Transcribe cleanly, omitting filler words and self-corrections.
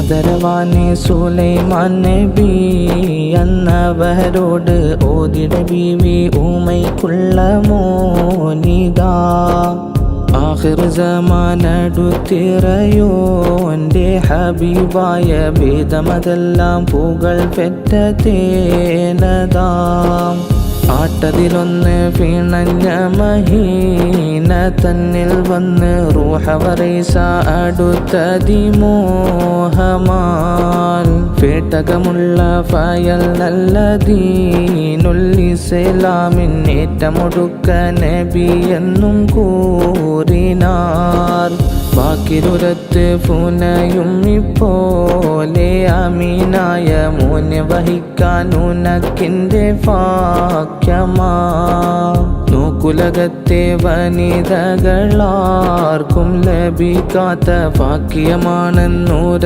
ആദരവാനെ സുലൈമാൻ നബി എന്നവരോട് ഓതിട ബീവി ഊമയ്ക്കുള്ള മോനിതാ. ആഖിർ സമാനടുത്തിറയോന്റെ ഹബീബായ ഭേദമതെല്ലാം പുകൾ പെറ്റ തേനതാം. ആട്ടതിലൊന്ന് പിണഞ്ഞ മഹീന തന്നിൽ വന്ന് റൂഹവറൈസ അടുത്തതിമോഹമാൽ. പേട്ടകമുള്ള ഫയൽ നല്ല ദീനുൽ-ഇസ്ലാമിൻ ഏറ്റമൊടുക്ക നബി എന്നും കൂറിനാർ. ബാക്കിരുരത്ത് പുനയും ഇപ്പോലെ അമീനായ മോനെ വഹിക്കാൻ ഉനക്കിൻ്റെ ഭാഗ്യമാ. നോക്കുലകത്തെ വനിതകളാർക്കും ലഭിക്കാത്ത ഭാഗ്യമാണെന്നൂര